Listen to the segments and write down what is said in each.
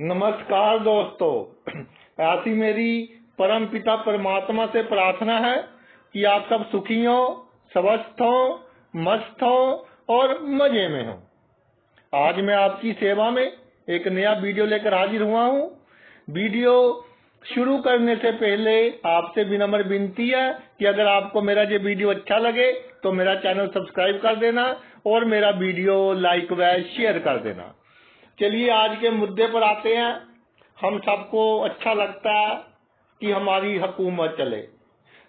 नमस्कार दोस्तों, ऐसी मेरी परम पिता परमात्मा से प्रार्थना है कि आप सब सुखी हो, स्वस्थ हो, मस्त हो और मजे में हो। आज मैं आपकी सेवा में एक नया वीडियो लेकर हाजिर हुआ हूँ। वीडियो शुरू करने से पहले आपसे विनम्र विनती है कि अगर आपको मेरा ये वीडियो अच्छा लगे तो मेरा चैनल सब्सक्राइब कर देना और मेरा वीडियो लाइक व शेयर कर देना। चलिए आज के मुद्दे पर आते हैं। हम सबको अच्छा लगता है कि हमारी हुकूमत चले,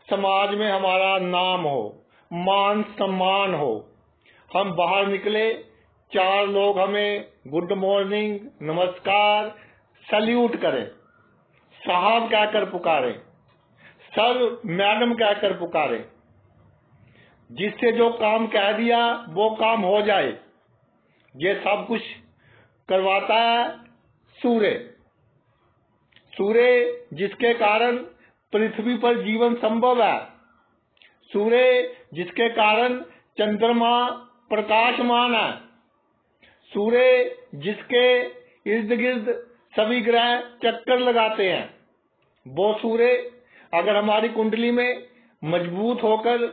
समाज में हमारा नाम हो, मान सम्मान हो। हम बाहर निकले, चार लोग हमें गुड मॉर्निंग, नमस्कार, सल्यूट करें, साहब कहकर पुकारें, सर, मैडम कहकर पुकारें। जिससे जो काम कह दिया वो काम हो जाए, ये सब कुछ करवाता है सूर्य। सूर्य जिसके कारण पृथ्वी पर जीवन संभव है, सूर्य जिसके कारण चंद्रमा प्रकाशमान है, सूर्य जिसके इर्द गिर्द सभी ग्रह चक्कर लगाते हैं, वो सूर्य अगर हमारी कुंडली में मजबूत होकर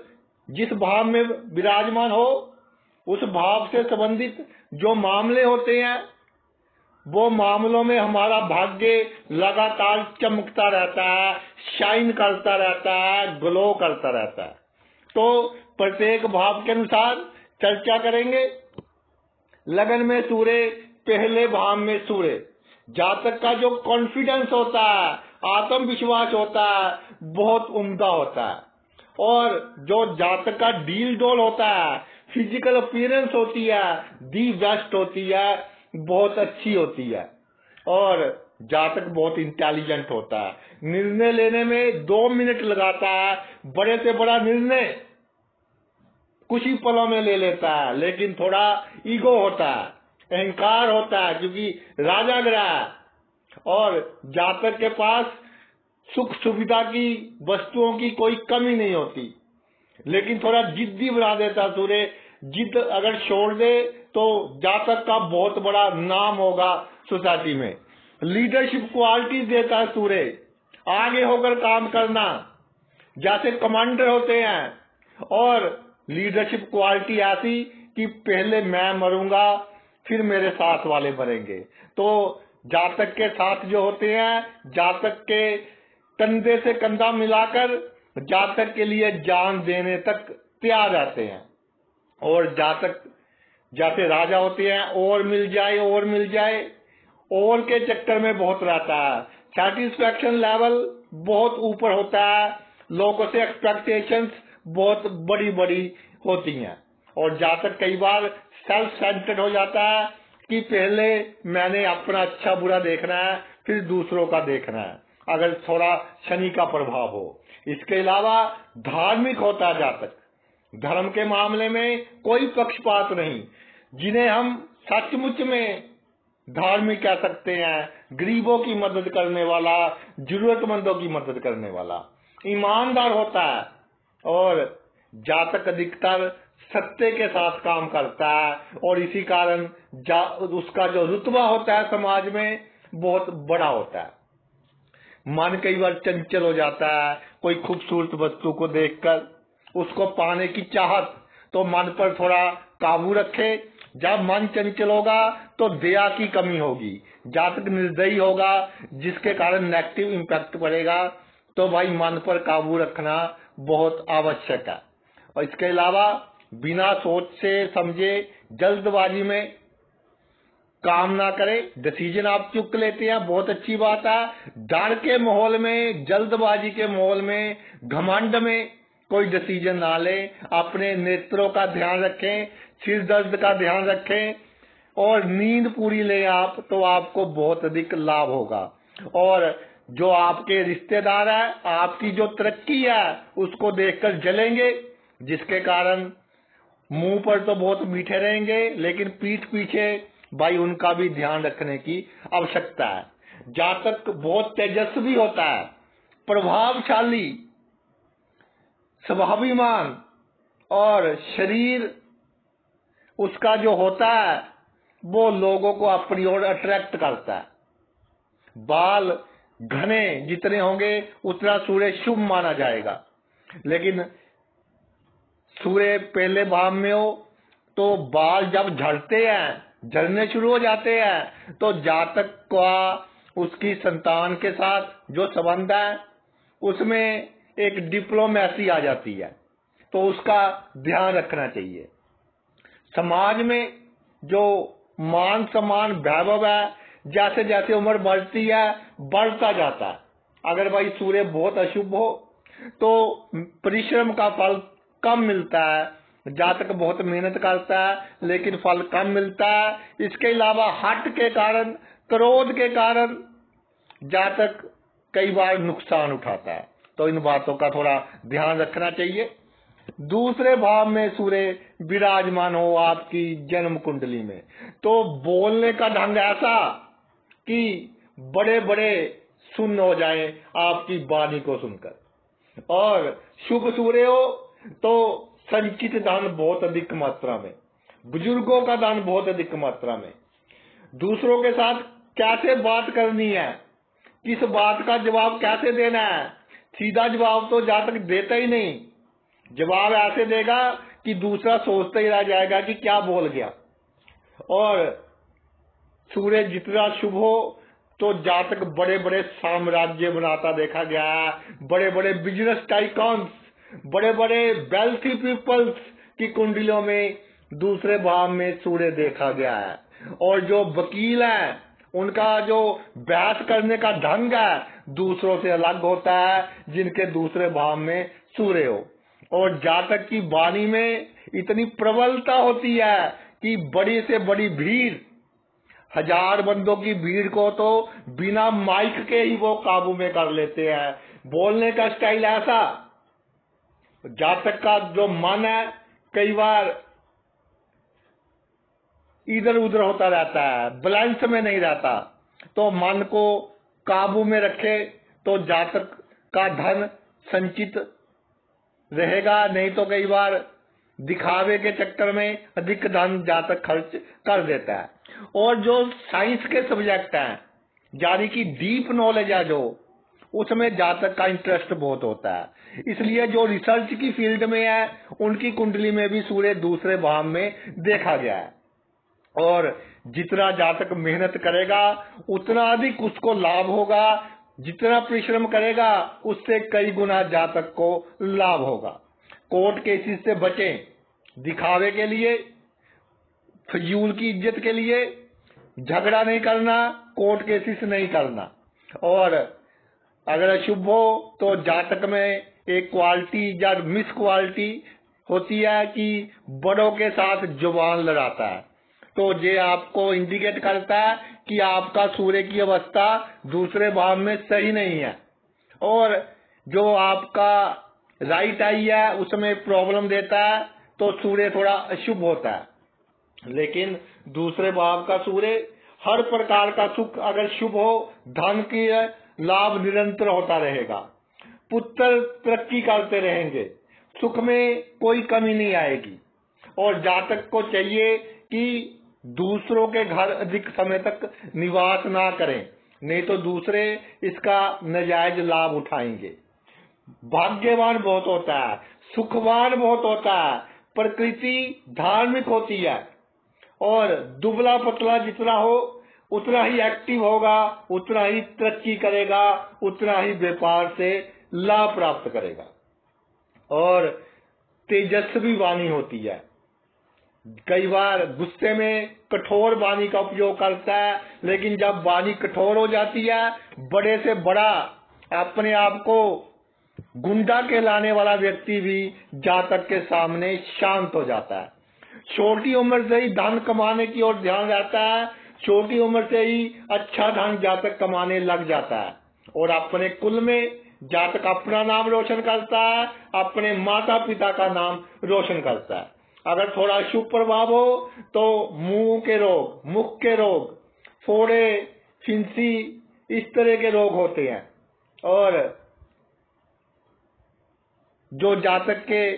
जिस भाव में विराजमान हो, उस भाव से संबंधित जो मामले होते हैं वो मामलों में हमारा भाग्य लगातार चमकता रहता है, शाइन करता रहता है, ग्लो करता रहता है। तो प्रत्येक भाव के अनुसार चर्चा करेंगे। लगन में सूर्य, पहले भाव में सूर्य, जातक का जो कॉन्फिडेंस होता है, आत्मविश्वास होता है, बहुत उम्दा होता है। और जो जातक का डील डोल होता है, फिजिकल अपीयरेंस होती है, दी बेस्ट होती है, बहुत अच्छी होती है। और जातक बहुत इंटेलिजेंट होता है, निर्णय लेने में 2 मिनट लगाता है, बड़े से बड़ा निर्णय कुछ ही पलों में ले लेता है। लेकिन थोड़ा ईगो होता है, अहंकार होता है, क्योंकि राजा ग्रह है। और जातक के पास सुख सुविधा की वस्तुओं की कोई कमी नहीं होती, लेकिन थोड़ा जिद्दी बना देता सूर्य। जिद अगर छोड़ दे तो जातक का बहुत बड़ा नाम होगा सोसाइटी में। लीडरशिप क्वालिटी देता है सूर्य, आगे होकर काम करना, जैसे कमांडर होते हैं। और लीडरशिप क्वालिटी ऐसी कि पहले मैं मरूंगा फिर मेरे साथ वाले मरेंगे। तो जातक के साथ जो होते हैं, जातक के कंधे से कंधा मिलाकर जातक के लिए जान देने तक तैयार रहते हैं। और जातक जैसे राजा होते हैं, और मिल जाए और मिल जाए, और के चक्कर में बहुत रहता है। सेटिस्फैक्शन लेवल बहुत ऊपर होता है, लोगों से एक्सपेक्टेशंस बहुत बड़ी बड़ी होती हैं। और जातक कई बार सेल्फ सेंटर्ड हो जाता है कि पहले मैंने अपना अच्छा बुरा देखना है, फिर दूसरों का देखना है, अगर थोड़ा शनि का प्रभाव हो। इसके अलावा धार्मिक होता है जातक, धर्म के मामले में कोई पक्षपात नहीं। जिन्हें हम सचमुच में धार्मिक कह सकते हैं, गरीबों की मदद करने वाला, जरूरतमंदों की मदद करने वाला, ईमानदार होता है। और जातक अधिकतर सत्य के साथ काम करता है, और इसी कारण उसका जो रुतबा होता है समाज में बहुत बड़ा होता है। मन कई बार चंचल हो जाता है, कोई खूबसूरत वस्तु को देखकर उसको पाने की चाहत, तो मन पर थोड़ा काबू रखे। जब मन चंचल होगा तो दया की कमी होगी, जातक निर्दयी होगा, जिसके कारण नेगेटिव इम्पैक्ट पड़ेगा। तो भाई मन पर काबू रखना बहुत आवश्यक है। और इसके अलावा बिना सोच से समझे जल्दबाजी में काम ना करें, डिसीजन आप चुक लेते हैं, बहुत अच्छी बात है। डर के माहौल में, जल्दबाजी के माहौल में, घमंड में कोई डिसीजन ना लें। अपने नेत्रों का ध्यान रखें, सिर दर्द का ध्यान रखें, और नींद पूरी लें आप, तो आपको बहुत अधिक लाभ होगा। और जो आपके रिश्तेदार हैं, आपकी जो तरक्की है उसको देखकर जलेंगे, जिसके कारण मुंह पर तो बहुत मीठे रहेंगे, लेकिन पीठ पीछे भाई उनका भी ध्यान रखने की आवश्यकता है। जातक बहुत तेजस्वी होता है, प्रभावशाली, स्वाभिमान, और शरीर उसका जो होता है वो लोगों को अपनी ओर अट्रैक्ट करता है। बाल घने जितने होंगे उतना सूर्य शुभ माना जाएगा। लेकिन सूर्य पहले भाव में हो तो बाल जब झड़ते हैं, झड़ने शुरू हो जाते हैं, तो जातक का उसकी संतान के साथ जो संबंध है उसमें एक डिप्लोमेसी आ जाती है, तो उसका ध्यान रखना चाहिए। समाज में जो मान सम्मान वैभव है, जैसे जैसे उम्र बढ़ती है बढ़ता जाता है। अगर भाई सूर्य बहुत अशुभ हो तो परिश्रम का फल कम मिलता है, जातक बहुत मेहनत करता है लेकिन फल कम मिलता है। इसके अलावा हठ के कारण, क्रोध के कारण जातक कई बार नुकसान उठाता है, तो इन बातों का थोड़ा ध्यान रखना चाहिए। दूसरे भाव में सूर्य विराजमान हो आपकी जन्म कुंडली में, तो बोलने का ढंग ऐसा कि बड़े बड़े सुन्न हो जाएं आपकी वाणी को सुनकर। और शुभ सूर्य हो तो संचित धन बहुत अधिक मात्रा में, बुजुर्गों का दान बहुत अधिक मात्रा में, दूसरों के साथ कैसे बात करनी है, किस बात का जवाब कैसे देना है, सीधा जवाब तो जातक देता ही नहीं। जवाब ऐसे देगा कि दूसरा सोचता ही रह जाएगा कि क्या बोल गया। और सूर्य जितना शुभ हो तो जातक बड़े बड़े साम्राज्य बनाता देखा गया है, बड़े बड़े बिजनेस टाइकॉन्स, बड़े बड़े वेल्थी पीपल्स की कुंडलियों में दूसरे भाव में सूर्य देखा गया है। और जो वकील है उनका जो बहस करने का ढंग है दूसरों से अलग होता है, जिनके दूसरे भाव में सूर्य हो। और जातक की वाणी में इतनी प्रबलता होती है कि बड़ी से बड़ी भीड़, 1000 बंदों की भीड़ को तो बिना माइक के ही वो काबू में कर लेते हैं। बोलने का स्टाइल ऐसा, जातक का जो मन है कई बार इधर उधर होता रहता है, बैलेंस में नहीं रहता, तो मन को काबू में रखे तो जातक का धन संचित रहेगा। नहीं तो कई बार दिखावे के चक्कर में अधिक धन जातक खर्च कर देता है। और जो साइंस के सब्जेक्ट हैं, यानी कि डीप नॉलेज है जो, उसमें जातक का इंटरेस्ट बहुत होता है। इसलिए जो रिसर्च की फील्ड में है उनकी कुंडली में भी सूर्य दूसरे भाव में देखा गया है। और जितना जातक मेहनत करेगा उतना अधिक उसको लाभ होगा, जितना परिश्रम करेगा उससे कई गुना जातक को लाभ होगा। कोर्ट केसेस से बचें, दिखावे के लिए, फजूल की इज्जत के लिए झगड़ा नहीं करना, कोर्ट केसेस नहीं करना। और अगर अशुभ हो तो जातक में एक क्वालिटी या मिस क्वालिटी होती है कि बड़ों के साथ जुबान लड़ाता है, तो ये आपको इंडिकेट करता है कि आपका सूर्य की अवस्था दूसरे भाव में सही नहीं है। और जो आपका राइट आई है उसमें प्रॉब्लम देता है, तो सूर्य थोड़ा अशुभ होता है। लेकिन दूसरे भाव का सूर्य हर प्रकार का सुख अगर शुभ हो, धन की लाभ निरंतर होता रहेगा, पुत्र तरक्की करते रहेंगे, सुख में कोई कमी नहीं आएगी। और जातक को चाहिए कि दूसरों के घर अधिक समय तक निवास ना करें, नहीं तो दूसरे इसका नाजायज लाभ उठाएंगे। भाग्यवान बहुत होता है, सुखवान बहुत होता है, प्रकृति धार्मिक होती है। और दुबला पतला जितना हो उतना ही एक्टिव होगा, उतना ही तरक्की करेगा, उतना ही व्यापार से लाभ प्राप्त करेगा। और तेजस्वी वाणी होती है, कई बार गुस्से में कठोर वाणी का उपयोग करता है, लेकिन जब वाणी कठोर हो जाती है, बड़े से बड़ा अपने आप को गुंडा कहलाने वाला व्यक्ति भी जातक के सामने शांत हो जाता है। छोटी उम्र से ही धन कमाने की ओर ध्यान रहता है, छोटी उम्र से ही अच्छा धन जातक कमाने लग जाता है। और अपने कुल में जातक अपना नाम रोशन करता है, अपने माता पिता का नाम रोशन करता है। अगर थोड़ा शुभ प्रभाव हो तो मुंह के रोग, मुख के रोग, फोड़े, फिंसी, इस तरह के रोग होते हैं। और जो जातक के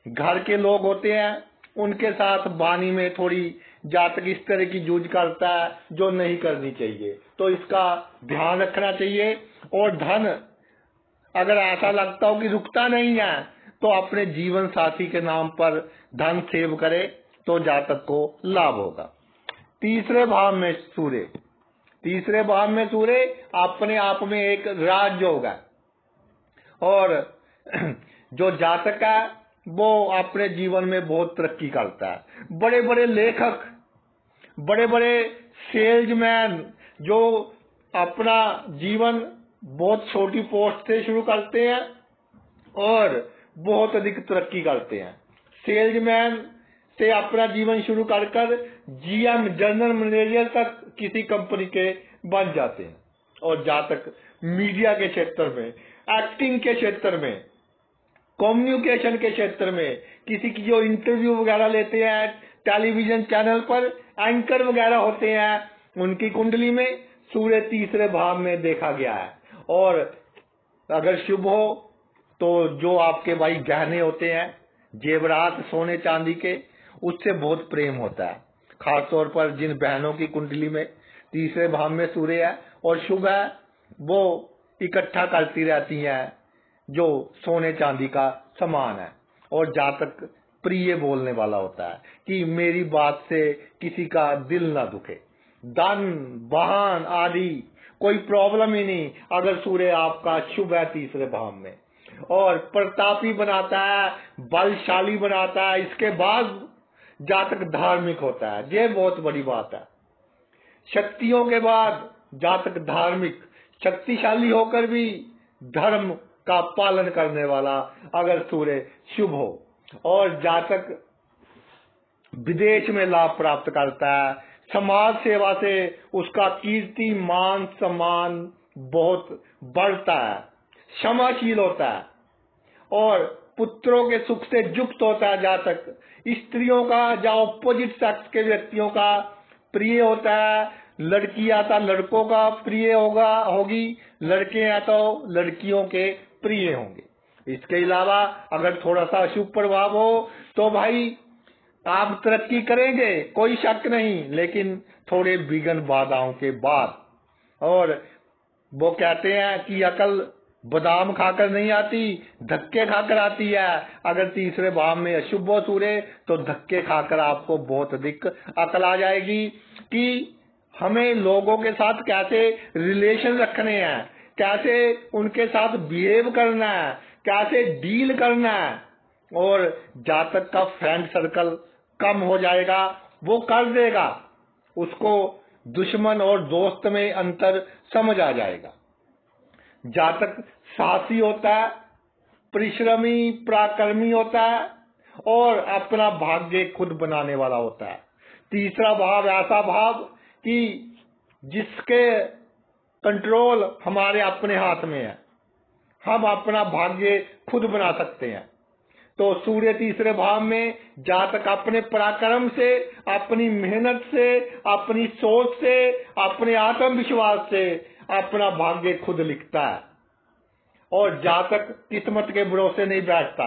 घर के लोग होते हैं उनके साथ वाणी में थोड़ी जातक इस तरह की यूज करता है जो नहीं करनी चाहिए, तो इसका ध्यान रखना चाहिए। और धन अगर ऐसा लगता हो कि रुकता नहीं है तो अपने जीवन साथी के नाम पर धन सेव करे तो जातक को लाभ होगा। तीसरे भाव में सूर्य, तीसरे भाव में सूर्य अपने आप में एक राजयोग है, और जो जातक है वो अपने जीवन में बहुत तरक्की करता है। बड़े बड़े लेखक, बड़े बड़े सेल्समैन जो अपना जीवन बहुत छोटी पोस्ट से शुरू करते हैं और बहुत अधिक तरक्की करते हैं। सेल्समैन से अपना जीवन शुरू कर कर जीएम, जनरल मैनेजर तक किसी कंपनी के बन जाते हैं। और जातक मीडिया के क्षेत्र में, एक्टिंग के क्षेत्र में, कम्युनिकेशन के क्षेत्र में, किसी की जो इंटरव्यू वगैरह लेते हैं, टेलीविजन चैनल पर एंकर वगैरह होते हैं, उनकी कुंडली में सूर्य तीसरे भाव में देखा गया है। और अगर शुभ हो तो जो आपके भाई गहने होते हैं, जेवरात सोने चांदी के, उससे बहुत प्रेम होता है। खासतौर पर जिन बहनों की कुंडली में तीसरे भाव में सूर्य है और शुभ है, वो इकट्ठा करती रहती हैं जो सोने चांदी का सामान है। और जातक प्रिय बोलने वाला होता है कि मेरी बात से किसी का दिल ना दुखे। धन, वाहन आदि कोई प्रॉब्लम ही नहीं अगर सूर्य आपका शुभ है तीसरे भाव में। और प्रतापी बनाता है, बलशाली बनाता है। इसके बाद जातक धार्मिक होता है, ये बहुत बड़ी बात है। शक्तियों के बाद जातक धार्मिक, शक्तिशाली होकर भी धर्म का पालन करने वाला अगर सूर्य शुभ हो। और जातक विदेश में लाभ प्राप्त करता है, समाज सेवा से उसका कीर्ति, मान, सम्मान बहुत बढ़ता है, क्षमाशील होता है और पुत्रों के सुख से युक्त होता है। जातक स्त्रियों का या ऑपोजिट सेक्स के व्यक्तियों का प्रिय होता है। लड़कियां तो लड़कों का प्रिय होगी, लड़के हैं तो लड़कियों के प्रिय होंगे। इसके अलावा अगर थोड़ा सा अशुभ प्रभाव हो तो भाई आप तरक्की करेंगे, कोई शक नहीं, लेकिन थोड़े विघ्न बाधाओं के बाद। और वो कहते हैं कि अकल बादाम खाकर नहीं आती, धक्के खाकर आती है। अगर तीसरे भाव में अशुभ हो सूर्य तो धक्के खाकर आपको बहुत अधिक अकल आ जाएगी कि हमें लोगों के साथ कैसे रिलेशन रखने हैं, कैसे उनके साथ बिहेव करना है, कैसे डील करना है। और जातक का फ्रेंड सर्कल कम हो जाएगा, वो कर देगा, उसको दुश्मन और दोस्त में अंतर समझ आ जाएगा। जातक साहसी होता है, परिश्रमी, पराक्रमी होता है और अपना भाग्य खुद बनाने वाला होता है। तीसरा भाव ऐसा भाव कि जिसके कंट्रोल हमारे अपने हाथ में है, हम अपना भाग्य खुद बना सकते हैं। तो सूर्य तीसरे भाव में जातक अपने पराक्रम से, अपनी मेहनत से, अपनी सोच से, अपने आत्मविश्वास से अपना भाग्य खुद लिखता है। और जातक किस्मत के भरोसे नहीं बैठता,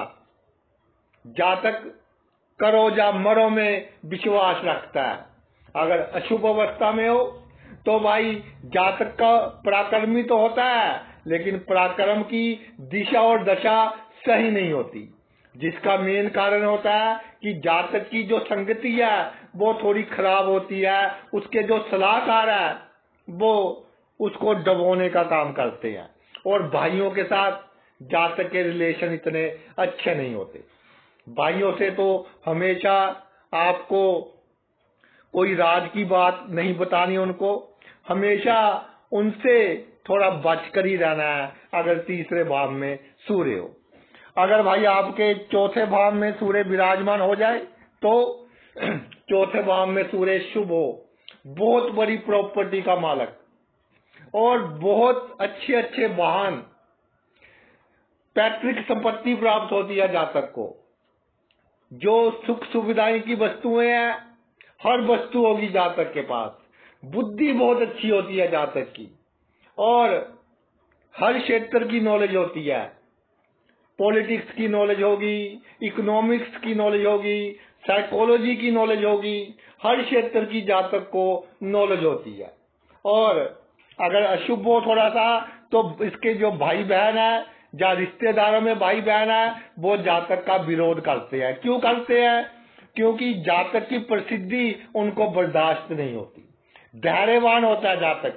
जातक करो या मरो में विश्वास रखता है। अगर अशुभ अवस्था में हो तो भाई जातक का पराक्रमी तो होता है, लेकिन पराक्रम की दिशा और दशा सही नहीं होती, जिसका मेन कारण होता है कि जातक की जो संगति है वो थोड़ी खराब होती है। उसके जो सलाहकार है वो उसको दबोने का काम करते हैं। और भाइयों के साथ जातक के रिलेशन इतने अच्छे नहीं होते। भाइयों से तो हमेशा आपको कोई राज की बात नहीं बतानी, उनको हमेशा उनसे थोड़ा बचकर ही रहना है अगर तीसरे भाव में सूर्य हो। अगर भाई आपके चौथे भाव में सूर्य विराजमान हो जाए तो चौथे भाव में सूर्य शुभ हो, बहुत बड़ी प्रॉपर्टी का मालक और बहुत अच्छे अच्छे वाहन, पैतृक संपत्ति प्राप्त होती है जातक को। जो सुख सुविधाएं की वस्तुएं हैं, हर वस्तु होगी जातक के पास। बुद्धि बहुत अच्छी होती है जातक की और हर क्षेत्र की नॉलेज होती है। पॉलिटिक्स की नॉलेज होगी, इकोनॉमिक्स की नॉलेज होगी, साइकोलॉजी की नॉलेज होगी, हर क्षेत्र की जातक को नॉलेज होती है। और अगर अशुभ हो थोड़ा सा तो इसके जो भाई बहन है या रिश्तेदारों में भाई बहन है वो जातक का विरोध करते हैं। क्यों करते हैं? क्योंकि जातक की प्रसिद्धि उनको बर्दाश्त नहीं होती। धैर्यवान होता है जातक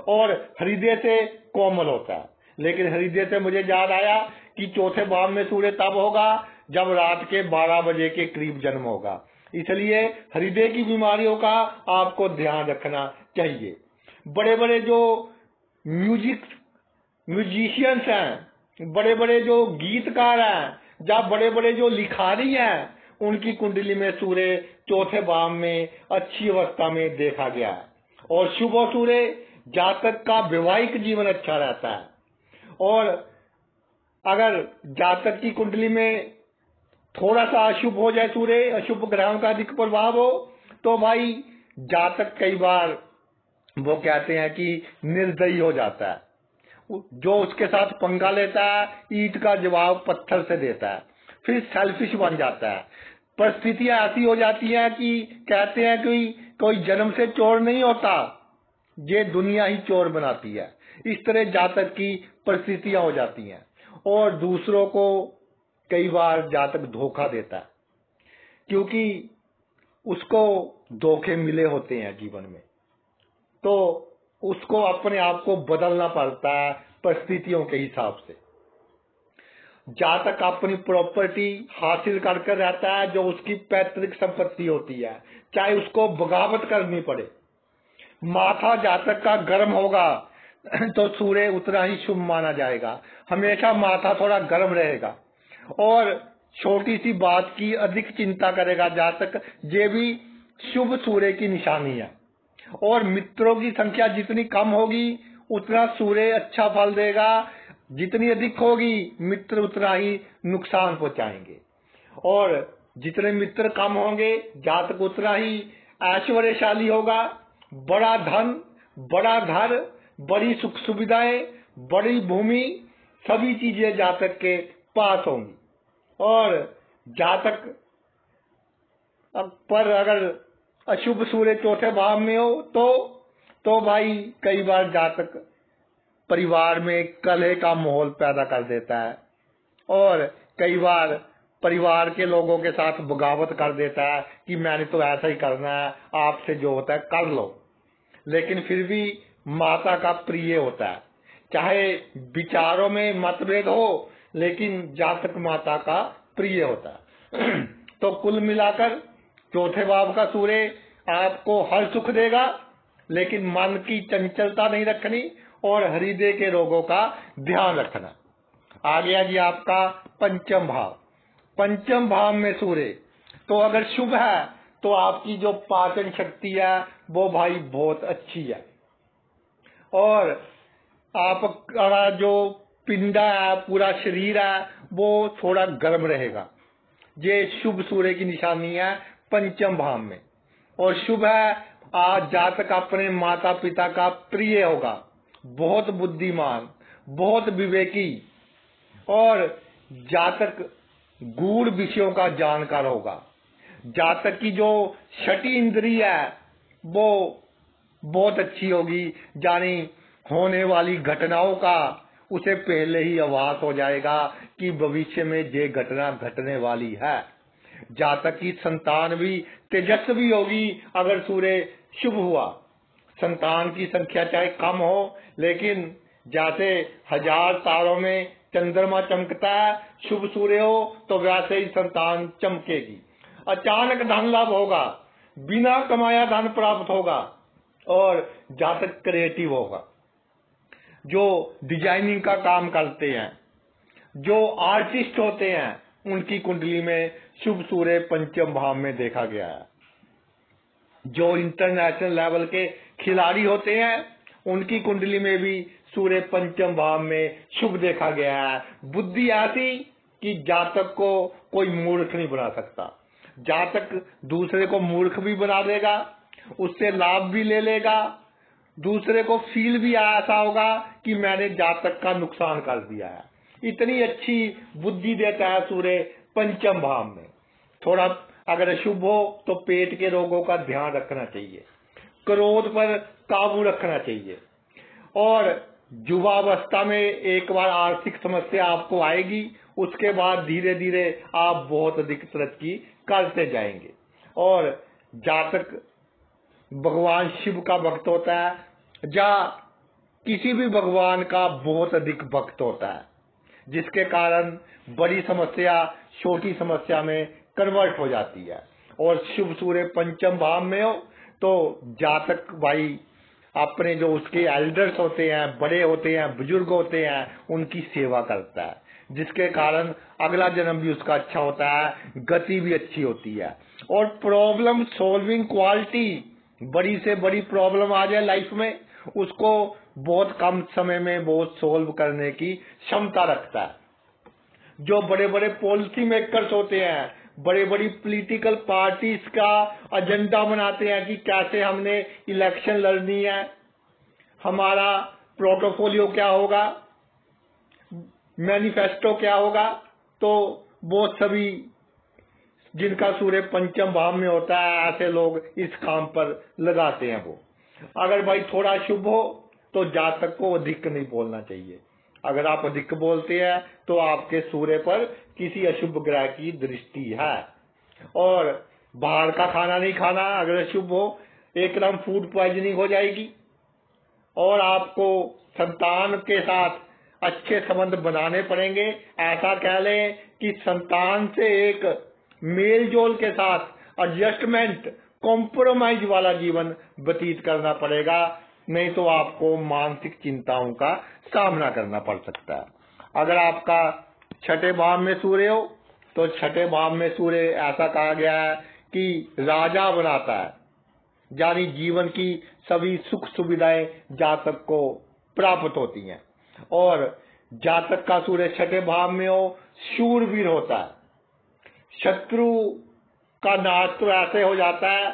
और हृदय से कोमल होता है। लेकिन हृदय से मुझे याद आया कि चौथे भाव में सूर्य तब होगा जब रात के 12 बजे के करीब जन्म होगा। इसलिए हृदय की बीमारियों का आपको ध्यान रखना चाहिए। बड़े बड़े जो म्यूजिशियंस हैं, बड़े बड़े जो गीतकार हैं या बड़े बड़े जो लिखारी हैं, उनकी कुंडली में सूर्य चौथे भाव में अच्छी अवस्था में देखा गया है। और शुभ सूर्य जातक का वैवाहिक जीवन अच्छा रहता है। और अगर जातक की कुंडली में थोड़ा सा अशुभ हो जाए, सूर्य अशुभ ग्रहों का अधिक प्रभाव हो, तो भाई जातक कई बार वो कहते हैं कि निर्दयी हो जाता है। जो उसके साथ पंगा लेता है ईंट का जवाब पत्थर से देता है, फिर सेल्फिश बन जाता है। परिस्थितियां ऐसी हो जाती हैं कि कहते हैं कि कोई जन्म से चोर नहीं होता, ये दुनिया ही चोर बनाती है। इस तरह जातक की परिस्थितियां हो जाती हैं। और दूसरों को कई बार जातक धोखा देता है, क्योंकि उसको धोखे मिले होते हैं जीवन में, तो उसको अपने आप को बदलना पड़ता है परिस्थितियों के हिसाब से। जातक अपनी प्रॉपर्टी हासिल करके रहता है जो उसकी पैतृक संपत्ति होती है, चाहे उसको बगावत करनी पड़े। माथा जातक का गर्म होगा तो सूर्य उतना ही शुभ माना जाएगा। हमेशा माथा थोड़ा गर्म रहेगा और छोटी सी बात की अधिक चिंता करेगा जातक, ये भी शुभ सूर्य की निशानी है। और मित्रों की संख्या जितनी कम होगी उतना सूर्य अच्छा फल देगा, जितनी अधिक होगी मित्र उतना ही नुकसान पहुंचाएंगे। और जितने मित्र कम होंगे जातक उतना ही ऐश्वर्यशाली होगा। बड़ा धन, बड़ा घर, बड़ी सुख सुविधाएं, बड़ी भूमि, सभी चीजें जातक के पास होंगी। और जातक पर अगर अशुभ सूर्य चौथे भाव में हो तो भाई कई बार जातक परिवार में कलह का माहौल पैदा कर देता है और कई बार परिवार के लोगों के साथ बगावत कर देता है कि मैंने तो ऐसा ही करना है, आपसे जो होता है कर लो। लेकिन फिर भी माता का प्रिय होता है, चाहे विचारों में मतभेद हो लेकिन जातक माता का प्रिय होता है। तो कुल मिलाकर चौथे भाव का सूर्य आपको हर सुख देगा, लेकिन मन की चंचलता नहीं रखनी और हृदय के रोगों का ध्यान रखना। आ गया जी आपका पंचम भाव। पंचम भाव में सूर्य तो अगर शुभ है तो आपकी जो पाचन शक्ति है वो भाई बहुत अच्छी है और आपका जो पिंडा है, पूरा शरीर है, वो थोड़ा गर्म रहेगा। ये शुभ सूर्य की निशानी है पंचम भाव में। और शुभ है आज जातक अपने माता पिता का प्रिय होगा, बहुत बुद्धिमान, बहुत विवेकी और जातक गूढ़ विषयों का जानकार होगा। जातक की जो छठी इंद्रिय है वो बहुत अच्छी होगी, यानी होने वाली घटनाओं का उसे पहले ही आभास हो जाएगा कि भविष्य में ये घटना घटने वाली है। जातक की संतान भी तेजस्वी होगी अगर सूर्य शुभ हुआ। संतान की संख्या चाहे कम हो, लेकिन जैसे 1000 तारों में चंद्रमा चमकता है, शुभ सूर्य हो तो वैसे ही संतान चमकेगी। अचानक धन लाभ होगा, बिना कमाया धन प्राप्त होगा और जातक क्रिएटिव होगा। जो डिजाइनिंग का काम करते हैं, जो आर्टिस्ट होते हैं, उनकी कुंडली में शुभ सूर्य पंचम भाव में देखा गया है। जो इंटरनेशनल लेवल के खिलाड़ी होते हैं उनकी कुंडली में भी सूर्य पंचम भाव में शुभ देखा गया है। बुद्धि ऐसी कि जातक को कोई मूर्ख नहीं बना सकता। जातक दूसरे को मूर्ख भी बना देगा, उससे लाभ भी ले लेगा, दूसरे को फील भी ऐसा होगा कि मैंने जातक का नुकसान कर दिया है। इतनी अच्छी बुद्धि देता है सूर्य पंचम भाव में। थोड़ा अगर अशुभ हो तो पेट के रोगों का ध्यान रखना चाहिए, क्रोध पर काबू रखना चाहिए। और युवावस्था में एक बार आर्थिक समस्या आपको आएगी, उसके बाद धीरे धीरे आप बहुत अधिक तरक्की करते जाएंगे। और जातक भगवान शिव का भक्त होता है या किसी भी भगवान का बहुत अधिक भक्त होता है, जिसके कारण बड़ी समस्या छोटी समस्या में कन्वर्ट हो जाती है। और शुभ सूर्य पंचम भाव में हो तो जातक भाई अपने जो उसके एल्डर्स होते हैं, बड़े होते हैं, बुजुर्ग होते हैं, उनकी सेवा करता है, जिसके कारण अगला जन्म भी उसका अच्छा होता है, गति भी अच्छी होती है। और प्रॉब्लम सॉल्विंग क्वालिटी, बड़ी से बड़ी प्रॉब्लम आ जाए लाइफ में, उसको बहुत कम समय में बहुत सोल्व करने की क्षमता रखता है। जो बड़े बड़े पॉलिसी मेकर्स होते हैं, बड़े बड़ी पॉलिटिकल पार्टीज का एजेंडा बनाते हैं कि कैसे हमने इलेक्शन लड़नी है, हमारा प्रोटोफोलियो क्या होगा, मैनिफेस्टो क्या होगा, तो वो सभी जिनका सूर्य पंचम भाव में होता है, ऐसे लोग इस काम पर लगाते हैं। वो अगर भाई थोड़ा शुभ हो तो जातक को अधिक नहीं बोलना चाहिए। अगर आप अधिक बोलते हैं तो आपके सूर्य पर किसी अशुभ ग्रह की दृष्टि है। और बाहर का खाना नहीं खाना, अगर अशुभ हो एकदम फूड पॉइजनिंग हो जाएगी। और आपको संतान के साथ अच्छे संबंध बनाने पड़ेंगे। ऐसा कह लें कि संतान से एक मेल जोल के साथ एडजस्टमेंट, कॉम्प्रोमाइज वाला जीवन व्यतीत करना पड़ेगा, नहीं तो आपको मानसिक चिंताओं का सामना करना पड़ सकता है। अगर आपका छठे भाव में सूर्य हो तो छठे भाव में सूर्य ऐसा कहा गया है कि राजा बनाता है, यानी जीवन की सभी सुख सुविधाएं जातक को प्राप्त होती हैं। और जातक का सूर्य छठे भाव में हो, शूरवीर होता है। शत्रु का नाश तो ऐसे हो जाता है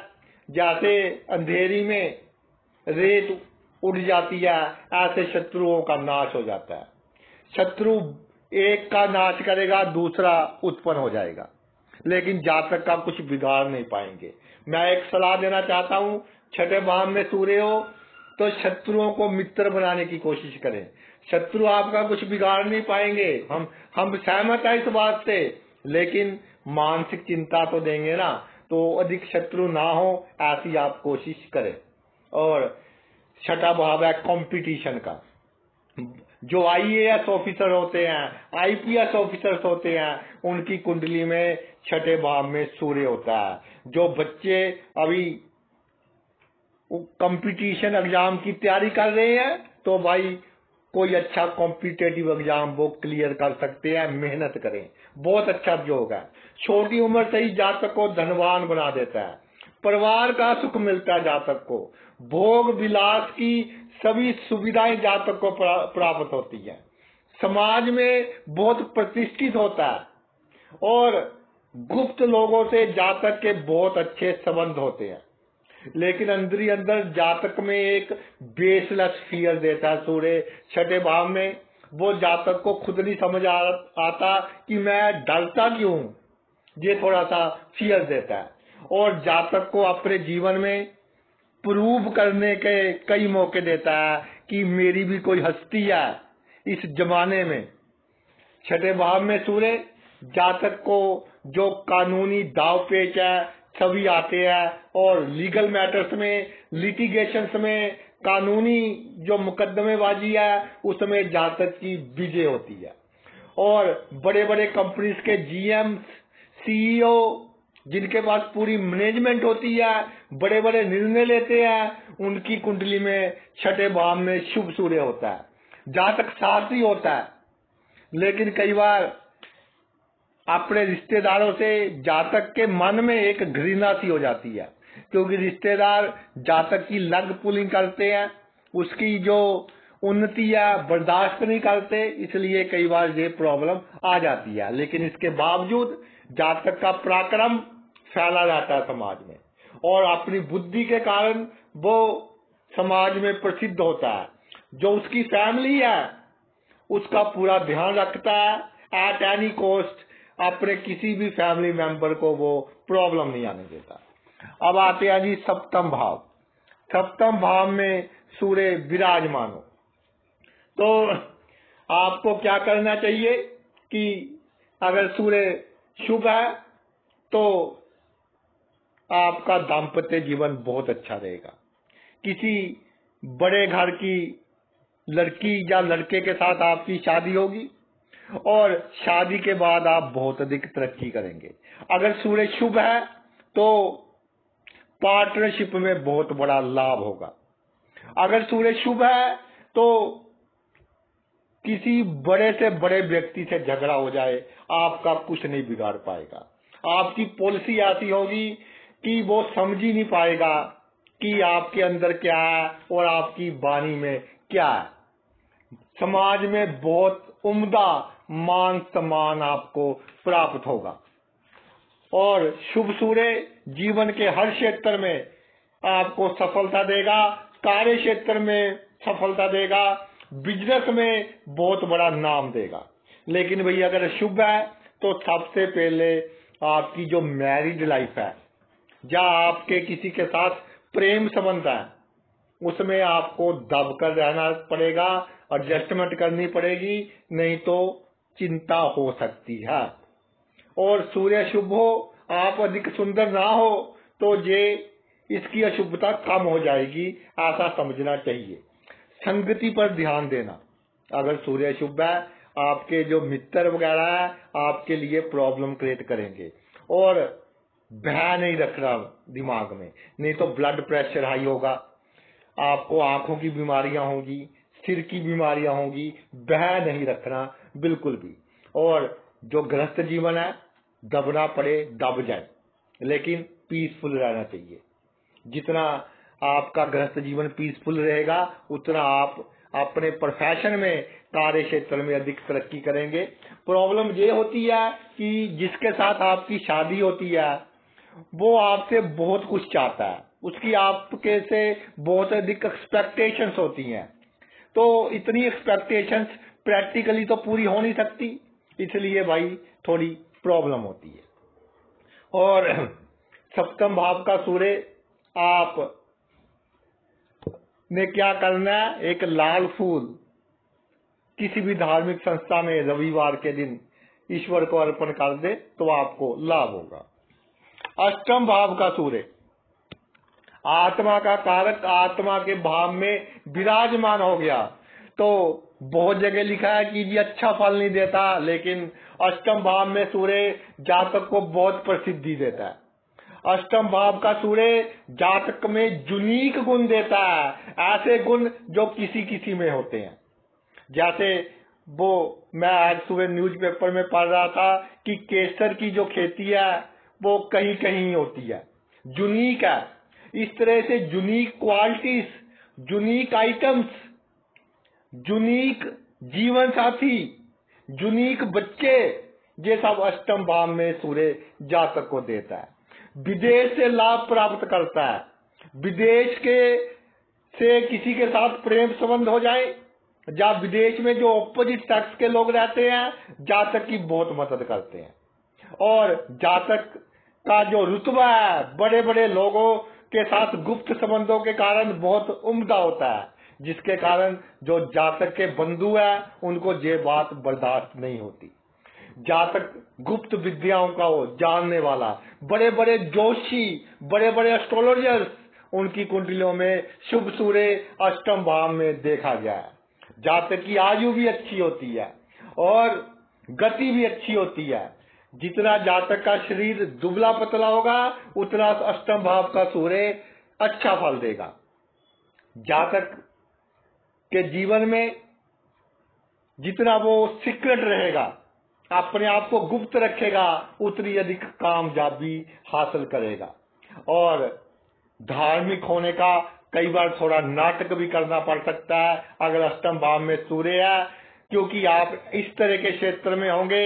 जैसे अंधेरी में रेत उड़ जाती है, ऐसे शत्रुओं का नाश हो जाता है। शत्रु एक का नाश करेगा, दूसरा उत्पन्न हो जाएगा, लेकिन जातक का कुछ बिगाड़ नहीं पाएंगे। मैं एक सलाह देना चाहता हूँ, छठे भाव में सूर्य हो तो शत्रुओं को मित्र बनाने की कोशिश करें। शत्रु आपका कुछ बिगाड़ नहीं पाएंगे, हम सहमत हैं इस बात से, लेकिन मानसिक चिंता तो देंगे ना। तो अधिक शत्रु ना हो ऐसी आप कोशिश करें। और छठा भाव है कंपटीशन का। जो आईएएस ऑफिसर होते हैं, आईपीएस ऑफिसर्स होते हैं, उनकी कुंडली में छठे भाव में सूर्य होता है। जो बच्चे अभी कंपटीशन एग्जाम की तैयारी कर रहे हैं तो भाई कोई अच्छा कॉम्पिटेटिव एग्जाम वो क्लियर कर सकते हैं, मेहनत करें, बहुत अच्छा योग है। छोटी उम्र से ही जातक को धनवान बना देता है, परिवार का सुख मिलता है जातक को, भोग विलास की सभी सुविधाएं जातक को प्राप्त होती है, समाज में बहुत प्रतिष्ठित होता है। और गुप्त लोगों से जातक के बहुत अच्छे संबंध होते हैं। लेकिन अंदर अंदर जातक में एक बेसलेस फियर देता है सूर्य छठे भाव में। वो जातक को खुद नहीं समझ आता कि मैं डरता क्यों हूं, ये थोड़ा सा फियर देता है। और जातक को अपने जीवन में प्रूव करने के कई मौके देता है कि मेरी भी कोई हस्ती है इस जमाने में। छठे भाव में सूर्य जातक को जो कानूनी दाव पेच है सभी आते हैं, और लीगल मैटर्स में, लिटिगेशंस में, कानूनी जो मुकदमेबाजी है उसमें जातक की विजय होती है। और बड़े बड़े कंपनीज के जीएम, सीईओ जिनके पास पूरी मैनेजमेंट होती है, बड़े बड़े निर्णय लेते हैं, उनकी कुंडली में छठे भाव में शुभ सूर्य होता है। जातक साहसी होता है, लेकिन कई बार अपने रिश्तेदारों से जातक के मन में एक घृणा सी हो जाती है, क्योंकि रिश्तेदार जातक की लग पुलिंग करते हैं, उसकी जो उन्नति है बर्दाश्त नहीं करते, इसलिए कई बार ये प्रॉब्लम आ जाती है। लेकिन इसके बावजूद जातक का पराक्रम फैला रहता है समाज में, और अपनी बुद्धि के कारण वो समाज में प्रसिद्ध होता है। जो उसकी फैमिली है उसका पूरा ध्यान रखता है, एट एनी कॉस्ट अपने किसी भी फैमिली मेंबर को वो प्रॉब्लम नहीं आने देता। अब आते हैं जी सप्तम भाव। सप्तम भाव में सूर्य विराजमान हो तो आपको क्या करना चाहिए कि अगर सूर्य शुभ है तो आपका दाम्पत्य जीवन बहुत अच्छा रहेगा। किसी बड़े घर की लड़की या लड़के के साथ आपकी शादी होगी और शादी के बाद आप बहुत अधिक तरक्की करेंगे। अगर सूर्य शुभ है तो पार्टनरशिप में बहुत बड़ा लाभ होगा। अगर सूर्य शुभ है तो किसी बड़े से बड़े व्यक्ति से झगड़ा हो जाए, आपका कुछ नहीं बिगाड़ पाएगा। आपकी पॉलिसी ऐसी होगी कि वो समझ ही नहीं पाएगा कि आपके अंदर क्या है और आपकी वाणी में क्या है। समाज में बहुत उम्दा मान सम्मान आपको प्राप्त होगा और शुभ सूर्य जीवन के हर क्षेत्र में आपको सफलता देगा। कार्य क्षेत्र में सफलता देगा, बिजनेस में बहुत बड़ा नाम देगा। लेकिन भई अगर शुभ है तो सबसे पहले आपकी जो मैरिड लाइफ है या आपके किसी के साथ प्रेम संबंध है उसमें आपको दब कर रहना पड़ेगा, एडजस्टमेंट करनी पड़ेगी, नहीं तो चिंता हो सकती है। और सूर्य शुभ हो, आप अधिक सुंदर ना हो तो ये इसकी अशुभता कम हो जाएगी, ऐसा समझना चाहिए। संगति पर ध्यान देना। अगर सूर्य शुभ है, आपके जो मित्र वगैरह है आपके लिए प्रॉब्लम क्रिएट करेंगे और भय नहीं रखना दिमाग में, नहीं तो ब्लड प्रेशर हाई होगा, आपको आंखों की बीमारियां होंगी, सिर की बीमारियां होंगी। भय नहीं रखना बिल्कुल भी। और जो गृहस्थ जीवन है दबना पड़े दब जाए, लेकिन पीसफुल रहना चाहिए। जितना आपका गृहस्थ जीवन पीसफुल रहेगा उतना आप अपने प्रोफेशन में, कार्य क्षेत्र में अधिक तरक्की करेंगे। प्रॉब्लम ये होती है कि जिसके साथ आपकी शादी होती है वो आपसे बहुत कुछ चाहता है, उसकी आपके से बहुत अधिक एक्सपेक्टेशंस होती हैं, तो इतनी एक्सपेक्टेशंस प्रैक्टिकली तो पूरी हो नहीं सकती, इसलिए भाई थोड़ी प्रॉब्लम होती है। और सप्तम भाव का सूर्य आप ने क्या करना है, एक लाल फूल किसी भी धार्मिक संस्था में रविवार के दिन ईश्वर को अर्पण कर दे तो आपको लाभ होगा। अष्टम भाव का सूर्य आत्मा का कारक आत्मा के भाव में विराजमान हो गया तो बहुत जगह लिखा है कि ये अच्छा फल नहीं देता, लेकिन अष्टम भाव में सूर्य जातक को बहुत प्रसिद्धि देता है। अष्टम भाव का सूर्य जातक में यूनिक गुण देता है, ऐसे गुण जो किसी किसी में होते हैं। जैसे वो मैं आज सुबह न्यूज़पेपर में पढ़ रहा था कि केसर की जो खेती है वो कहीं कहीं होती है, यूनिक है। इस तरह से unique qualities, unique items, unique जीवन साथी, यूनिक बच्चे, ये सब अष्टम भाव में सूर्य जातक को देता है। विदेश से लाभ प्राप्त करता है, विदेश के से किसी के साथ प्रेम संबंध हो जाए, या विदेश में जो ऑपोजिट सेक्स के लोग रहते हैं जातक की बहुत मदद करते हैं। और जातक का जो रुतबा है बड़े बड़े लोगों के साथ गुप्त संबंधों के कारण बहुत उम्दा होता है, जिसके कारण जो जातक के बंधु है उनको ये बात बर्दाश्त नहीं होती। जातक गुप्त विद्याओं का वो जानने वाला, बड़े बड़े जोशी, बड़े बड़े एस्ट्रोलॉजर्स, उनकी कुंडलियों में शुभ सूर्य अष्टम भाव में देखा गया है। जातक की आयु भी अच्छी होती है और गति भी अच्छी होती है। जितना जातक का शरीर दुबला पतला होगा उतना अष्टम भाव का सूर्य अच्छा फल देगा। जातक के जीवन में जितना वो सीक्रेट रहेगा, अपने आप को गुप्त रखेगा, उतनी अधिक कामयाबी हासिल करेगा। और धार्मिक होने का कई बार थोड़ा नाटक भी करना पड़ सकता है अगर अष्टम भाव में सूर्य है, क्योंकि आप इस तरह के क्षेत्र में होंगे,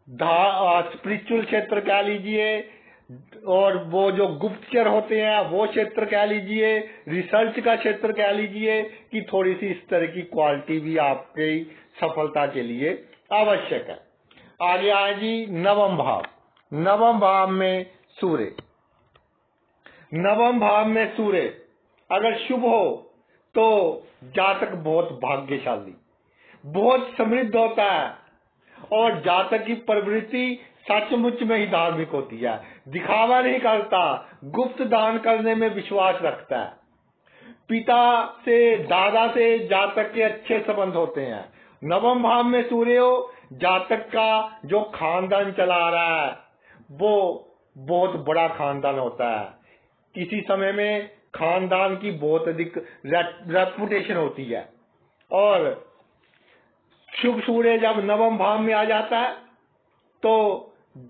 स्पिरिचुअल क्षेत्र कह लीजिए, और वो जो गुप्तचर होते हैं वो क्षेत्र कह लीजिए, रिसर्च का क्षेत्र कह लीजिए, कि थोड़ी सी इस तरह की क्वालिटी भी आपकी सफलता के लिए आवश्यक है। आगे आए जी नवम भाव। नवम भाव में सूर्य, नवम भाव में सूर्य अगर शुभ हो तो जातक बहुत भाग्यशाली, बहुत समृद्ध होता है और जातक की प्रवृत्ति सचमुच में ही धार्मिक होती है। दिखावा नहीं करता, गुप्त दान करने में विश्वास रखता है। पिता से, दादा से जातक के अच्छे संबंध होते हैं। नवम भाव में सूर्य हो, जातक का जो खानदान चला रहा है वो बहुत बड़ा खानदान होता है। किसी समय में खानदान की बहुत अधिक रेपुटेशन होती है। और शुभ सूर्य जब नवम भाव में आ जाता है तो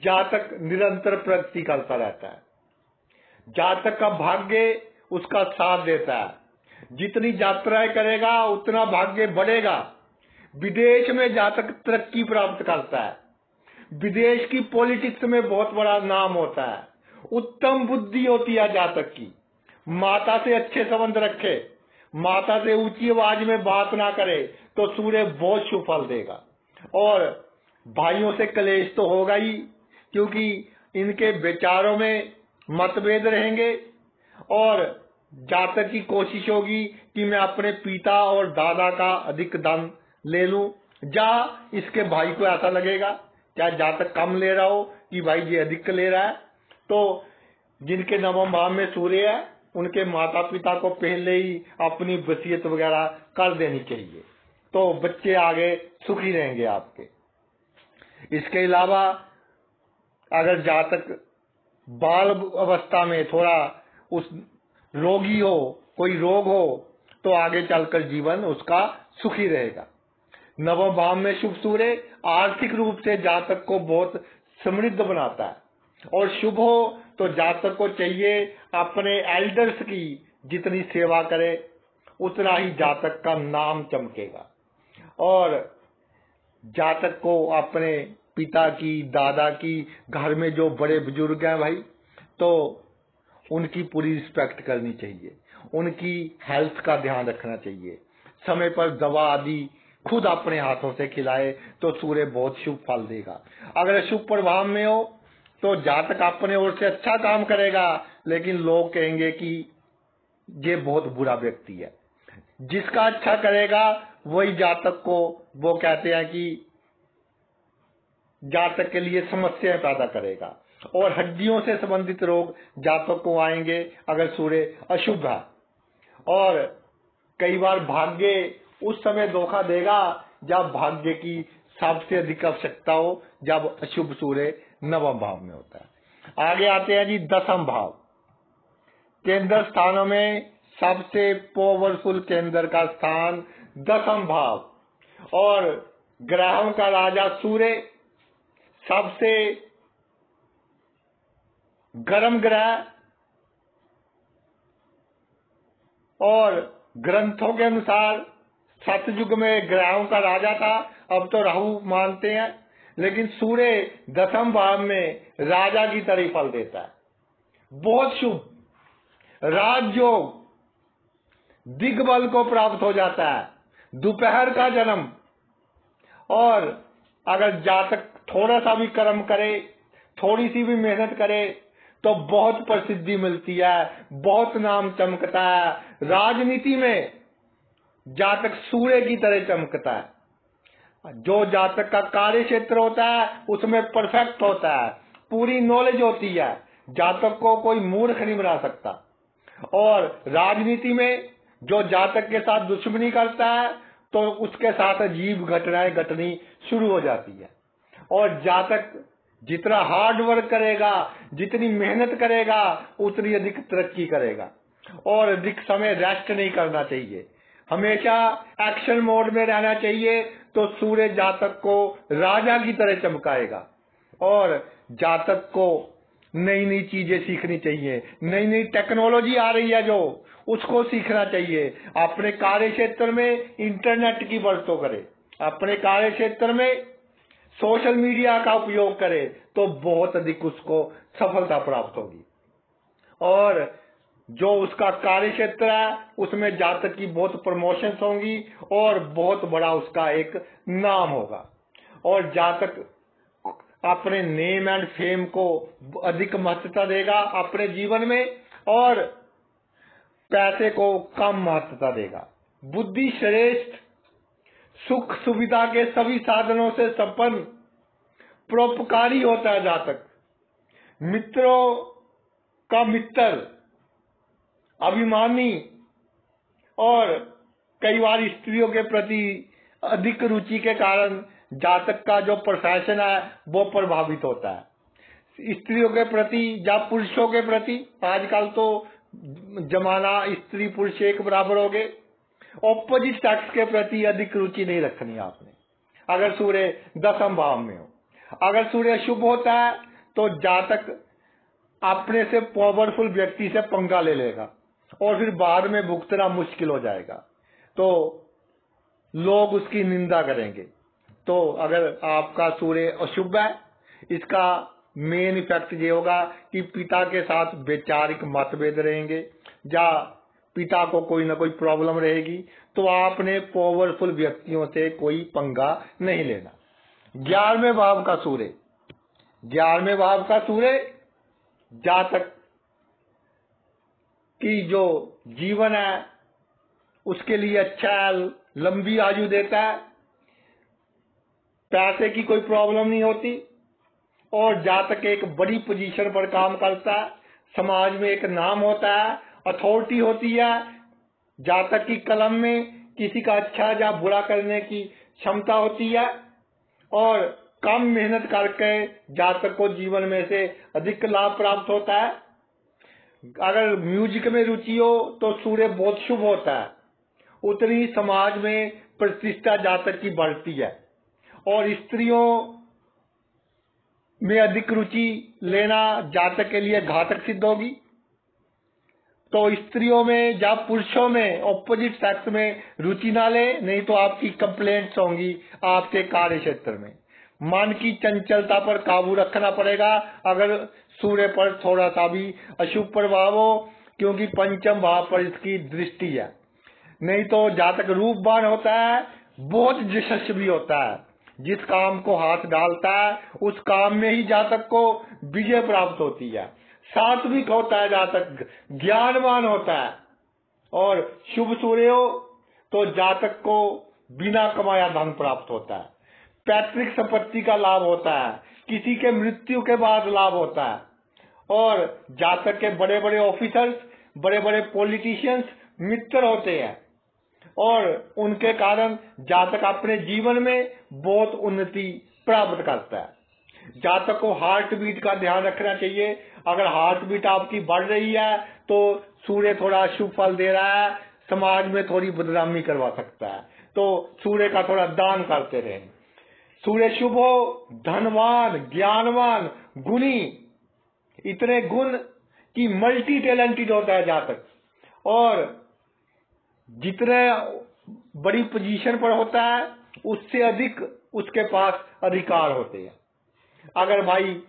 जातक निरंतर प्रगति करता रहता है। जातक का भाग्य उसका साथ देता है। जितनी यात्राएं करेगा उतना भाग्य बढ़ेगा। विदेश में जातक तरक्की प्राप्त करता है। विदेश की पॉलिटिक्स में बहुत बड़ा नाम होता है। उत्तम बुद्धि होती है जातक की। माता से अच्छे संबंध रखे, माता से ऊंची आवाज में बात ना करे तो सूर्य बहुत शुभ फल देगा। और भाइयों से कलेश तो होगा ही, क्योंकि इनके विचारों में मतभेद रहेंगे और जातक की कोशिश होगी कि मैं अपने पिता और दादा का अधिक दान ले लूं, या इसके भाई को ऐसा लगेगा चाहे जातक कम ले रहा हो कि भाई ये अधिक ले रहा है। तो जिनके नवम भाव में सूर्य है उनके माता पिता को पहले ही अपनी वसीयत वगैरह कर देनी चाहिए, तो बच्चे आगे सुखी रहेंगे आपके। इसके अलावा अगर जातक बाल अवस्था में थोड़ा उस रोगी हो, कोई रोग हो, तो आगे चलकर जीवन उसका सुखी रहेगा। नवम भाव में शुभ सूर्य आर्थिक रूप से जातक को बहुत समृद्ध बनाता है। और शुभ हो तो जातक को चाहिए अपने एल्डर्स की जितनी सेवा करे उतना ही जातक का नाम चमकेगा। और जातक को अपने पिता की, दादा की, घर में जो बड़े बुजुर्ग हैं भाई, तो उनकी पूरी रिस्पेक्ट करनी चाहिए। उनकी हेल्थ का ध्यान रखना चाहिए। समय पर दवा आदि खुद अपने हाथों से खिलाए तो सूर्य बहुत शुभ फल देगा। अगर शुभ प्रभाव में हो तो जातक अपने ओर से अच्छा काम करेगा, लेकिन लोग कहेंगे कि ये बहुत बुरा व्यक्ति है। जिसका अच्छा करेगा वही जातक को, वो कहते हैं कि जातक के लिए समस्याएं पैदा करेगा और हड्डियों से संबंधित रोग जातक को आएंगे अगर सूर्य अशुभ है। और कई बार भाग्य उस समय धोखा देगा जब भाग्य की सबसे अधिक आवश्यकता हो, जब अशुभ सूर्य नवम भाव में होता है। आगे आते हैं जी दसम भाव। केंद्र स्थानों में सबसे पावरफुल केंद्र का स्थान दसम भाव और ग्रहों का राजा सूर्य सबसे गर्म ग्रह और ग्रंथों के अनुसार सतयुग में ग्रहों का राजा था, अब तो राहु मानते हैं, लेकिन सूर्य दसम भाव में राजा की तरह फल देता है। बहुत शुभ राजयोग, दिग्बल को प्राप्त हो जाता है, दोपहर का जन्म। और अगर जातक थोड़ा सा भी कर्म करे, थोड़ी सी भी मेहनत करे तो बहुत प्रसिद्धि मिलती है, बहुत नाम चमकता है। राजनीति में जातक सूर्य की तरह चमकता है। जो जातक का कार्य क्षेत्र होता है उसमें परफेक्ट होता है, पूरी नॉलेज होती है, जातक को कोई मूर्ख नहीं बना सकता। और राजनीति में जो जातक के साथ दुश्मनी करता है तो उसके साथ अजीब घटनाएं घटनी शुरू हो जाती है। और जातक जितना हार्ड वर्क करेगा, जितनी मेहनत करेगा, उतनी अधिक तरक्की करेगा। और अधिक समय रेस्ट नहीं करना चाहिए, हमेशा एक्शन मोड में रहना चाहिए। तो सूर्य जातक को राजा की तरह चमकाएगा। और जातक को नई नई चीजें सीखनी चाहिए। नई नई टेक्नोलॉजी आ रही है जो, उसको सीखना चाहिए। अपने कार्य क्षेत्र में इंटरनेट की बरतों करे, अपने कार्य क्षेत्र में सोशल मीडिया का उपयोग करे तो बहुत अधिक उसको सफलता प्राप्त होगी। और जो उसका कार्य क्षेत्र है उसमें जातक की बहुत प्रमोशंस होंगी और बहुत बड़ा उसका एक नाम होगा। और जातक अपने नेम एंड फेम को अधिक महत्वता देगा अपने जीवन में, और पैसे को कम महत्वता देगा। बुद्धि श्रेष्ठ, सुख सुविधा के सभी साधनों से संपन्न, परोपकारी होता है जातक, मित्रों का मित्र, अभिमानी, और कई बार स्त्रियों के प्रति अधिक रुचि के कारण जातक का जो प्रोफेशन है वो प्रभावित होता है। स्त्रियों के प्रति या पुरुषों के प्रति, आजकल तो जमाना स्त्री पुरुष एक बराबर हो गए, ऑपोजिट सेक्स के प्रति अधिक रुचि नहीं रखनी आपने। अगर सूर्य 10वें भाव में हो, अगर सूर्य शुभ होता है तो जातक अपने से पावरफुल व्यक्ति से पंगा ले लेगा और फिर बाद में भुगतना मुश्किल हो जाएगा, तो लोग उसकी निंदा करेंगे। तो अगर आपका सूर्य अशुभ है, इसका मेन इफेक्ट ये होगा कि पिता के साथ वैचारिक मतभेद रहेंगे या पिता को कोई ना कोई प्रॉब्लम रहेगी, तो आपने पावरफुल व्यक्तियों से कोई पंगा नहीं लेना। 11वें भाव का सूर्य, 11वें भाव का सूर्य जातक की जो जीवन है उसके लिए अच्छा है, लंबी आयु देता है, पैसे की कोई प्रॉब्लम नहीं होती, और जातक एक बड़ी पोजीशन पर काम करता है, समाज में एक नाम होता है, अथॉरिटी होती है। जातक की कलम में किसी का अच्छा या बुरा करने की क्षमता होती है, और कम मेहनत करके जातक को जीवन में से अधिक लाभ प्राप्त होता है। अगर म्यूजिक में रुचि हो तो सूर्य बहुत शुभ होता है, उतनी समाज में प्रतिष्ठा जातक की बढ़ती है, और स्त्रियों में अधिक रुचि लेना जातक के लिए घातक सिद्ध होगी। तो स्त्रियों में या पुरुषों में ऑपोजिट सेक्स में रुचि ना ले, नहीं तो आपकी कंप्लेंट्स होंगी आपके कार्य क्षेत्र में। मन की चंचलता पर काबू रखना पड़ेगा अगर सूर्य पर थोड़ा सा भी अशुभ प्रभाव हो, क्योंकि पंचम भाव पर इसकी दृष्टि है। नहीं तो जातक रूपवान होता है, बहुत यशस्वी होता है, जिस काम को हाथ डालता है उस काम में ही जातक को विजय प्राप्त होती है। सात्विक होता है जातक, ज्ञानवान होता है, और शुभ सूर्य हो तो जातक को बिना कमाया धन प्राप्त होता है, पैतृक संपत्ति का लाभ होता है, किसी के मृत्यु के बाद लाभ होता है, और जातक के बड़े बड़े ऑफिसर्स, बड़े बड़े पॉलिटिशियंस मित्र होते हैं, और उनके कारण जातक अपने जीवन में बहुत उन्नति प्राप्त करता है। जातक को हार्ट बीट का ध्यान रखना चाहिए। अगर हार्ट बीट आपकी बढ़ रही है तो सूर्य थोड़ा शुभ फल दे रहा है, समाज में थोड़ी बदनामी करवा सकता है, तो सूर्य का थोड़ा दान करते रहें। सूर्य शुभ हो, धनवान, ज्ञानवान, गुणी, इतने गुण कि मल्टी टैलेंटेड होता है जातक, और जितने बड़ी पोजीशन पर होता है उससे अधिक उसके पास अधिकार होते हैं। अगर भाई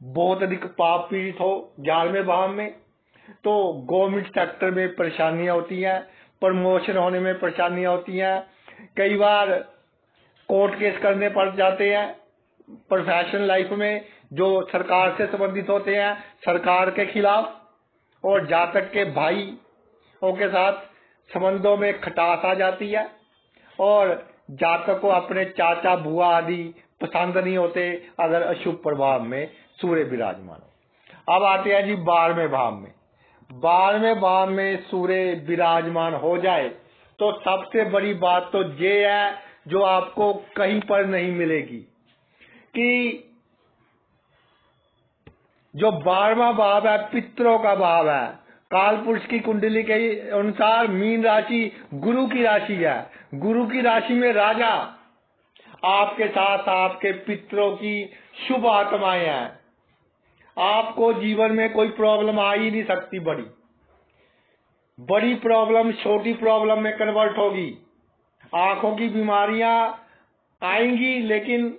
बहुत अधिक पाप पीड़ित हो 11वें भाव में, तो गवर्नमेंट सेक्टर में परेशानियां होती हैं, प्रमोशन होने में परेशानियां होती हैं, कई बार कोर्ट केस करने पड़ जाते हैं। प्रोफेशनल लाइफ में जो सरकार से संबंधित होते हैं, सरकार के खिलाफ, और जातक के भाइयों के साथ संबंधों में खटास आ जाती है, और जातक को अपने चाचा बुआ आदि पसंद नहीं होते अगर अशुभ प्रभाव में सूर्य विराजमान हो। अब आते हैं जी 12वें भाव में। 12वें भाव में सूर्य विराजमान हो जाए तो सबसे बड़ी बात तो ये है जो आपको कहीं पर नहीं मिलेगी, कि जो 12वां भाव है पितरों का भाव है। काल पुरुष की कुंडली के अनुसार मीन राशि गुरु की राशि है। गुरु की राशि में राजा, आपके साथ आपके पितरों की शुभ आत्माएं हैं। आपको जीवन में कोई प्रॉब्लम आ ही नहीं सकती, बड़ी प्रॉब्लम छोटी प्रॉब्लम में कन्वर्ट होगी। आंखों की बीमारियां आएंगी लेकिन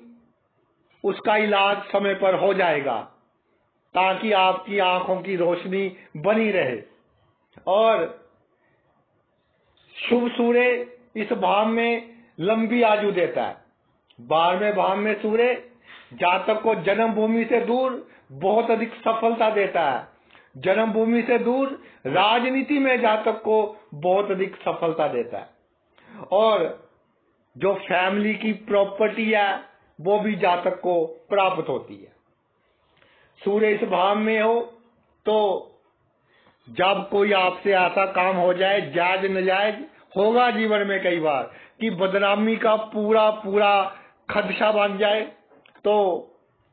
उसका इलाज समय पर हो जाएगा, ताकि आपकी आंखों की रोशनी बनी रहे। और शुभ सूर्य इस भाव में लंबी आयु देता है। 12वें भाव में सूर्य जातक को जन्मभूमि से दूर बहुत अधिक सफलता देता है। जन्मभूमि से दूर राजनीति में जातक को बहुत अधिक सफलता देता है। और जो फैमिली की प्रॉपर्टी है वो भी जातक को प्राप्त होती है। सूर्य इस भाव में हो तो जब कोई आपसे ऐसा काम हो जाए जायज नजायज, होगा जीवन में कई बार कि बदनामी का पूरा पूरा खदशा बन जाए, तो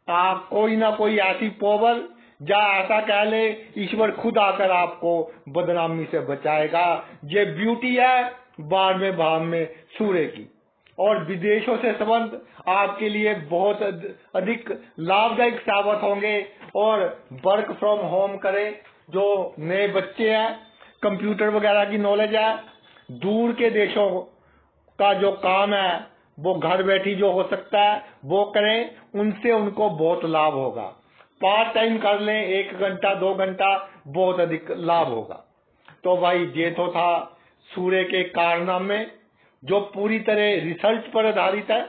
आप कोई ना कोई ऐसी पावर या ऐसा कह ले ईश्वर खुद आकर आपको बदनामी से बचाएगा। ये ब्यूटी है 12वें भाव में सूर्य की। और विदेशों से संबंध आपके लिए बहुत अधिक लाभदायक साबित होंगे। और वर्क फ्रॉम होम करें, जो नए बच्चे हैं, कंप्यूटर वगैरह की नॉलेज है, दूर के देशों का जो काम है वो घर बैठी जो हो सकता है वो करें, उनसे उनको बहुत लाभ होगा। पार्ट टाइम कर लें, 1 घंटा 2 घंटा, बहुत अधिक लाभ होगा। तो भाई ये तो था सूर्य के कारनामे जो पूरी तरह रिसर्च पर आधारित है।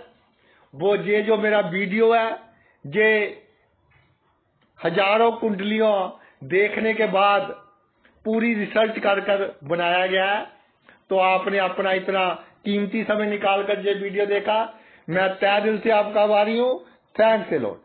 वो ये जो मेरा वीडियो है ये हजारों कुंडलियों देखने के बाद पूरी रिसर्च कर बनाया गया है। तो आपने अपना इतना कीमती समय निकाल कर ये वीडियो देखा, मैं तहे दिल से आपका आभारी हूँ। Thanks a lot.